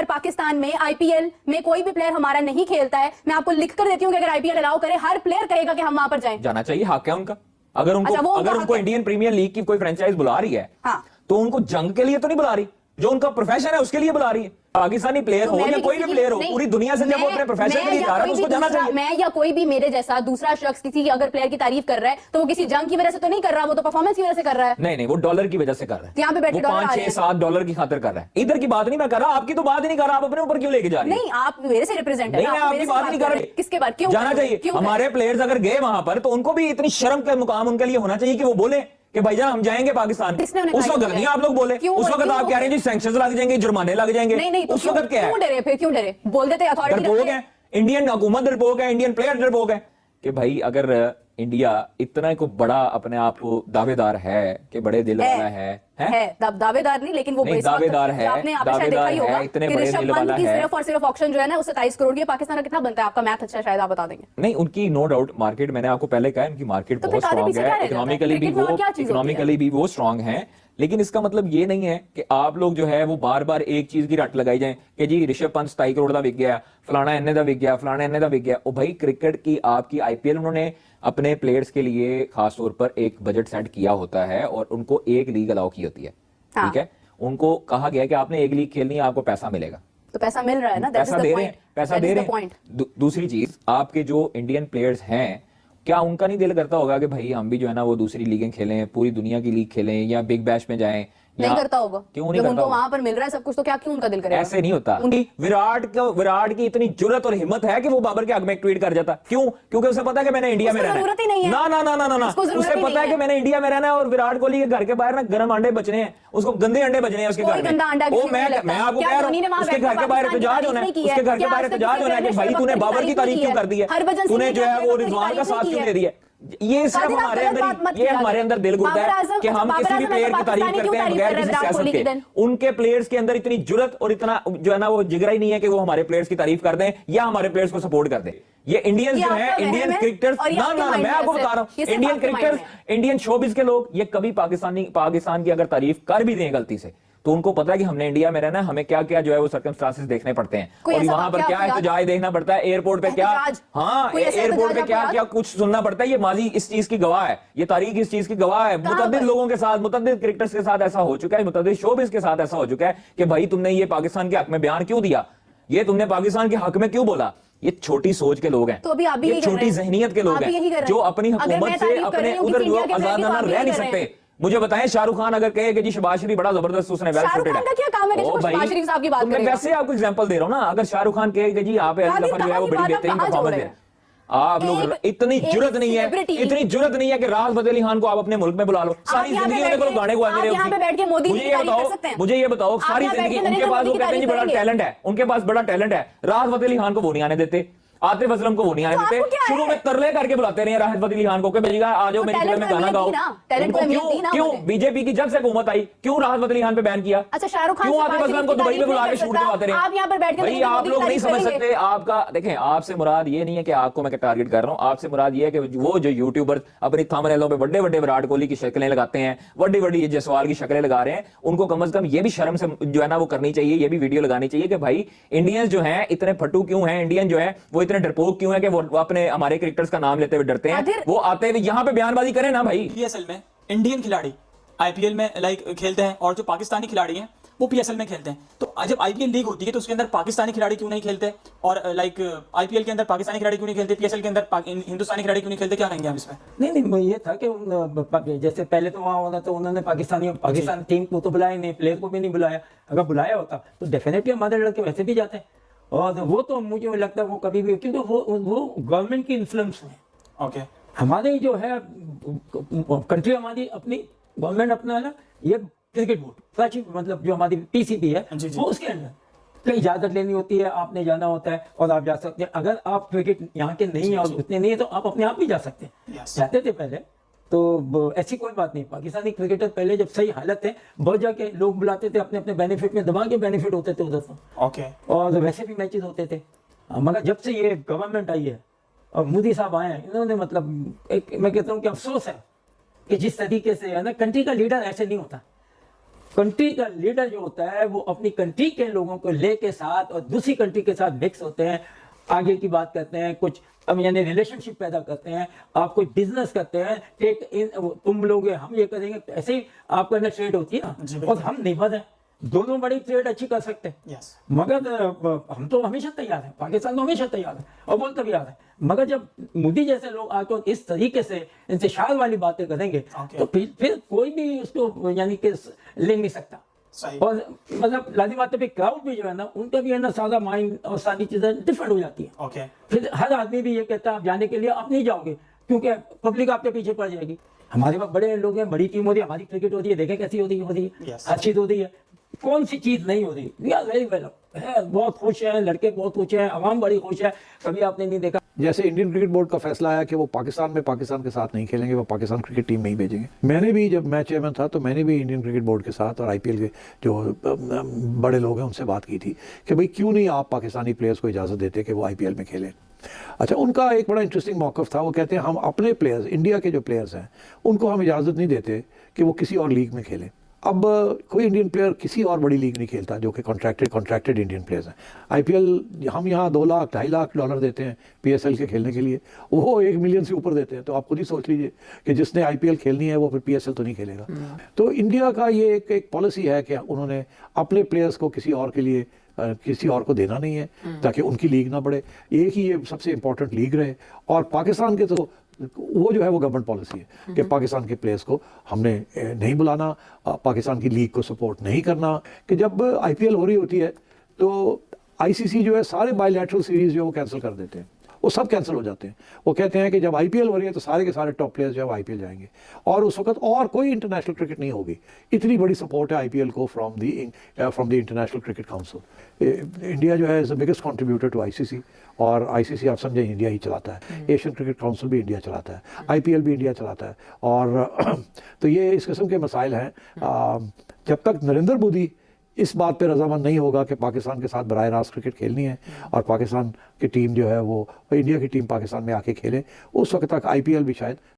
पर पाकिस्तान में आईपीएल में कोई भी प्लेयर हमारा नहीं खेलता है, मैं आपको लिख कर देती हूँ कि अगर आईपीएल अलाउ करे हर प्लेयर कहेगा कि हम वहां पर जाएं। जाना चाहिए, हक है उनका। अगर उनको अच्छा, अगर उनको इंडियन प्रीमियर लीग की कोई फ्रेंचाइज बुला रही है, हाँ, तो उनको जंग के लिए तो नहीं बुला रही, जो उनका प्रोफेशन है उसके लिए बुला रही है। पाकिस्तानी प्लेयर हो या कोई भी प्लेयर हो, पूरी दुनिया से जब वो अपने प्रोफेशन के लिए जा रहा है उसको जाना चाहिए। मैं या कोई भी मेरे जैसा दूसरा शख्स किसी अगर प्लेयर की तारीफ कर रहा है तो वो किसी जंग की वजह से तो नहीं कर रहा, वो तो परफॉर्मेंस की वजह से कर रहा है। नहीं, वो डॉलर की वजह से कर रहा है। यहाँ पे बैठे $5, $6, $7 की खातिर कर रहा है। इधर की बात नहीं मैं कर रहा, आपकी तो बात ही नहीं कर रहा, आप अपने ऊपर क्यों लेके जा रही है? नहीं, आप मेरे से रिप्रेजेंट नहीं, मैं आपकी बात नहीं कर रही। किसके बात? क्यों जाना चाहिए? हमारे प्लेयर्स अगर गए वहां पर तो उनको भी इतनी शर्म का मुकाम उनके लिए होना चाहिए कि वो बोले कि भाईजान हम जाएंगे पाकिस्तान। उस वक्त नहीं आप लोग बोले, उस वक्त आप कह रहे हैं जी सैंक्शंस लग जाएंगे, जुर्माने लग जाएंगे। नहीं, उस वक्त क्या है? क्यों डरे? फिर क्यों डरे? बोल देते अथॉरिटी डरपोक है, इंडियन हुकूमत डरपोक है, इंडियन प्लेयर डरपोक है कि भाई अगर इंडिया इतना को बड़ा अपने आप को दावेदार है कि बड़े दिल वाला है दावेदार नहीं, लेकिन वो दावेदार है, आपने शायद देखा ही होगा इतने बड़े दिल वाला है। सिर्फ और सिर्फ ऑक्शन जो है ना उससे 27 करोड़ की। पाकिस्तान का कितना बनता है? आपका मैथ अच्छा है, शायद आप बता देंगे। नहीं, उनकी नो डाउट मार्केट, मैंने आपको पहले कहा उनकी मार्केट बहुत स्ट्रांग है, इकोनॉमिकली भी वो स्ट्रांग है। लेकिन इसका मतलब ये नहीं है कि आप लोग जो है वो बार बार एक चीज की रट लगाई जाए कि जी ऋषभ पंत 27 करोड़ का बिक गया, फलाना इन्ने का बिक गया, फलाना इन्ने का बिक गया। ओ भाई, क्रिकेट की आपकी आईपीएल उन्होंने अपने प्लेयर्स के लिए खास तौर पर एक बजट सेट किया होता है और उनको एक लीग अलाउ की होती है। ठीक है, उनको कहा गया कि आपने एक लीग खेलनी है, आपको पैसा मिलेगा। तो पैसा मिल रहा है ना, पैसा दे रहे हैं। दूसरी चीज, आपके जो इंडियन प्लेयर्स हैं, क्या उनका नहीं दिल करता होगा कि भाई हम भी जो है ना वो दूसरी लीगें खेलें, पूरी दुनिया की लीग खेलें या बिग बैश में जाएं? नहीं करता होगा। क्यों नहीं करता? उनको वहां पर मिल रहा है सब कुछ, तो क्या क्यों उनका दिल करेगा? ऐसे नहीं होता। विराट की इतनी जुर्रत और हिम्मत है कि वो बाबर के हक में एक ट्वीट कर जाता। क्यों? क्योंकि उसे पता है कि मैंने इंडिया में रहना है। ना, उसे पता है कि मैंने इंडिया में रहना है और विराट कोहली के घर के बाहर ना गर्म अंडे बचने हैं, उसको गंदे अंडे बचने हैं उसके घर में। मैं आपको कह रहा हूं, उसके घर के बाहर एहतजाज होना है, उसके घर के बाहर एहतजाज होना है कि भाई तूने बाबर की तारीफ क्यों कर दी है, तूने जो है वो रिजवान का साथ क्यों दे दिया। ये सिर्फ हमारे अंदर दिल गुर्दा है कि हम किसी भी प्लेयर की तारीफ करते हैं बगैर किसी सियासत के। उनके प्लेयर्स के अंदर इतनी जुर्रत और इतना जो है ना वो जिगरा ही नहीं है कि वो हमारे प्लेयर्स की तारीफ कर दें या हमारे प्लेयर्स को सपोर्ट कर दें। ये इंडियंस जो है, इंडियन क्रिकेटर्स, ना मैं आपको बता रहा हूं, इंडियन क्रिकेटर्स, इंडियन शोबिज के लोग, ये कभी पाकिस्तान की अगर तारीफ कर भी दें गलती से तो उनको पता है कि हमने इंडिया में रहना है, हमें क्या क्या जो है वो सर्कमस्टांसेस देखने पड़ते हैं और वहां पर क्या एहतजाज देखना पड़ता है, एयरपोर्ट पे क्या, हाँ एयरपोर्ट पे क्या क्या कुछ सुनना पड़ता है। ये माजी इस चीज की गवाह है, ये तारीख इस चीज की गवाह है। मुतअद्दिद लोगों के साथ, मुतअद्दिद क्रिकेटर्स के साथ ऐसा हो चुका है, मुतअद्दिद शोबिज के साथ ऐसा हो चुका है कि भाई तुमने ये पाकिस्तान के हक में बयान क्यों दिया, ये तुमने पाकिस्तान के हक में क्यों बोला। ये छोटी सोच के लोग हैं, तो अभी आप भी ये छोटी जहनियत के लोग हैं जो अपनी हुकूमत से अपने उधर आजादाना रह नहीं सकते। मुझे बताएं, शाहरुख खान अगर कहे कि जी शहबाज शरीफ बड़ा जबरदस्त उसने वेल फुटेड है, क्या काम है कि शहबाज शरीफ साहब की बात करें? मैं वैसे आपको एग्जांपल दे रहा हूं ना, अगर शाहरुख खान कहे कि जी यहाँ पे अली जफर जो है वो बड़ी बेहतरीन परफॉर्मेंस है, आप लोग इतनी जुर्रत नहीं है कि राहत फतेह अली खान को आप अपने मुल्क में बुला लो। सारी जिंदगी उन्हें को गाने गाते रहे। मुझे ये बताओ सारी जिंदगी उनके पास, वो कहते हैं जी बड़ा टैलेंट है, उनके पास बड़ा टैलेंट है, राहत फतेह अली खान को वो नहीं आने देते, आतिफ असलम को वो नहीं आने देते, शुरू में तरले करके बुलाते रहे राहत फतेह अली खान को कि भेजिएगा आ जाओ मेरी फिल्म में गाना गाओ। क्यों बीजेपी की जब से हुकूमत आई क्यों राहत फतेह अली खान पे बैन किया? अच्छा, शाहरुख खान क्यों आतिफ असलम को दुबई में बुला के शूट करवाते रहे? आप यहाँ पर बैठ के भाई आप लोग नहीं समझ सकते। आपका देखें, आपसे मुराद ये नहीं है कि आपको मैं टारगेट कर रहा हूँ, आपसे मुराद ये है कि वो जो यूट्यूबर अपनी थंबनेलों पे बड़े बड़े विराट कोहली की शक्लें लगाते हैं, बड़ी बड़ी जयसवाल की शक्लें लगा रहे हैं, उनको कम से कम ये भी शर्म से जो है ना वो करनी चाहिए, ये भी वीडियो लगानी चाहिए कि भाई इंडियंस जो है इतने फट्टू क्यों हैं, इंडियन जो है वो इतने डरपोक क्यों है कि वो अपने हमारे क्रिकेटर्स का नाम लेते हुए डरते हैं। वो आते हुए यहाँ पे बयानबाजी करें ना भाई। पीएसएल में इंडियन खिलाड़ी आईपीएल में खेलते हैं और जो पाकिस्तानी खिलाड़ी हैं वो पीएसएल में खेलते हैं। तो जब आईपीएल लीग होती है तो उसके अंदर पाकिस्तानी खिलाड़ी क्यों नहीं खेलते, और आईपीएल के अंदर पाकिस्तानी खिलाड़ी क्यों नहीं खेलते, पीएसएल के अंदर हिंदुस्तानी खिलाड़ी क्यों नहीं खेलते? क्या कहेंगे आप इस पे? नहीं, ये था कि जैसे पहले तो वहाँ होता तो उन्होंने पाकिस्तान टीम को तो बुलाया नहीं, प्लेयर को भी नहीं बुलाया। अगर बुलाया होता तो डेफिनेटली हमारे लड़के वैसे भी जाते हैं, और वो तो मुझे लगता है वो कभी भी, क्योंकि वो गवर्नमेंट की इन्फ्लुएंस में। ओके, हमारे जो है कंट्री, हमारी अपनी गवर्नमेंट अपना है ना, ये क्रिकेट बोर्ड मतलब जो हमारी पीसीबी है वो उसके अंदर कहीं इजाजत लेनी होती है, आपने जाना होता है और आप जा सकते हैं। अगर आप क्रिकेट यहाँ के नहीं है और उतने नहीं है तो आप अपने आप भी जा सकते हैं। जाते थे पहले तो ऐसी कोई बात नहीं। पाकिस्तानी क्रिकेटर पहले जब सही हालत है बहुत जाके लोग बुलाते थे, अपने अपने बेनिफिट में दबा के बेनिफिट होते थे उधर से। ओके, और वैसे भी मैचेस होते थे। मगर जब से ये गवर्नमेंट आई है और मोदी साहब आए हैं, इन्होंने मतलब मैं कहता हूँ कि अफसोस है कि जिस तरीके से है ना, कंट्री का लीडर ऐसे नहीं होता। कंट्री का लीडर जो होता है वो अपनी कंट्री के लोगों को लेके साथ और दूसरी कंट्री के साथ मिक्स होते हैं, आगे की बात करते हैं, कुछ यानी रिलेशनशिप पैदा करते हैं, आप कोई बिजनेस करते हैं, तुम लोग हम ये करेंगे, ऐसे ही आपके अंदर ट्रेड होती है ना, और हम निबद्ध हैं, दोनों बड़ी ट्रेड अच्छी कर सकते हैं। Yes. मगर हम तो हमेशा तैयार हैं, पाकिस्तान तो हमेशा तैयार है और बोलते भी आ रहे हैं, मगर जब मोदी जैसे लोग आकर इस तरीके से इनसे शाल वाली बातें करेंगे तो फिर कोई भी उसको यानी कि ले नहीं सकता। सही। और मतलब लाजिम बात है, क्राउड भी जो है ना, उनका भी है ना सारा माइंड और सारी चीजें डिफरेंट हो जाती है। ओके। फिर हर आदमी भी ये कहता है आप जाने के लिए आप नहीं जाओगे क्योंकि पब्लिक आपके पीछे पड़ जाएगी। हमारे पास बड़े लोग हैं, बड़ी टीम होती है, हमारी क्रिकेट होती है, देखें कैसी होती है, Yes. हर चीज होती है, कौन सी चीज नहीं होती। वी आर वेरी वेल, बहुत खुश हैं, लड़के बहुत खुश हैं, आवाम बड़ी खुश है, कभी आपने नहीं देखा। जैसे इंडियन क्रिकेट बोर्ड का फैसला आया कि वो पाकिस्तान में पाकिस्तान के साथ नहीं खेलेंगे, वो पाकिस्तान क्रिकेट टीम में ही भेजेंगे। मैंने भी, जब मैं चेयरमैन था तो मैंने भी इंडियन क्रिकेट बोर्ड के साथ और आईपीएल के जो बड़े लोग हैं उनसे बात की थी कि भाई क्यों नहीं आप पाकिस्तानी प्लेयर्स को इजाज़त देते कि वो आईपीएल में खेलें। अच्छा, उनका एक बड़ा इंटरेस्टिंग मौक़िफ़ था, वो कहते हैं हम अपने प्लेयर्स, इंडिया के जो प्लेयर्स हैं उनको हम इजाज़त नहीं देते कि वो किसी और लीग में खेलें। अब कोई इंडियन प्लेयर किसी और बड़ी लीग नहीं खेलता जो कि कॉन्ट्रैक्टेड इंडियन प्लेयर्स हैं। आईपीएल हम यहाँ 2 लाख $2.5 लाख देते हैं पीएसएल के खेलने के लिए, वो 1 मिलियन से ऊपर देते हैं। तो आप खुद ही सोच लीजिए कि जिसने आईपीएल खेलनी है वो फिर पीएसएल तो नहीं खेलेगा। तो इंडिया का ये एक पॉलिसी है कि उन्होंने अपने प्लेयर्स को किसी और के लिए किसी और को देना नहीं है ताकि उनकी लीग ना बढ़े, एक ही ये सबसे इंपॉर्टेंट लीग रहे। और पाकिस्तान के तो वो जो है वो गवर्नमेंट पॉलिसी है कि पाकिस्तान के प्लेयर्स को हमने नहीं बुलाना, पाकिस्तान की लीग को सपोर्ट नहीं करना। कि जब आईपीएल हो रही होती है तो आईसीसी जो है सारे बायलैटरल सीरीज जो है वो कैंसिल कर देते हैं, वो सब कैंसिल हो जाते हैं। वो कहते हैं कि जब आईपीएल हो रही है तो सारे के सारे टॉप प्लेयर्स जो है वो आईपीएल जाएंगे और उस वक्त और कोई इंटरनेशनल क्रिकेट नहीं होगी। इतनी बड़ी सपोर्ट है आईपीएल को from the international cricket council. India जो है is the biggest contributor to ICC, और आईसीसी आप समझे इंडिया ही चलाता है, एशियन क्रिकेट काउंसिल भी इंडिया चलाता है, आईपीएल भी इंडिया चलाता है। और तो ये इस किस्म के मसाइल हैं। जब तक नरेंद्र मोदी इस बात पे रजामंद नहीं होगा कि पाकिस्तान के साथ बराह रास्त क्रिकेट खेलनी है और पाकिस्तान की टीम जो है वो इंडिया की टीम पाकिस्तान में आके खेले, उस वक्त तक आईपीएल भी शायद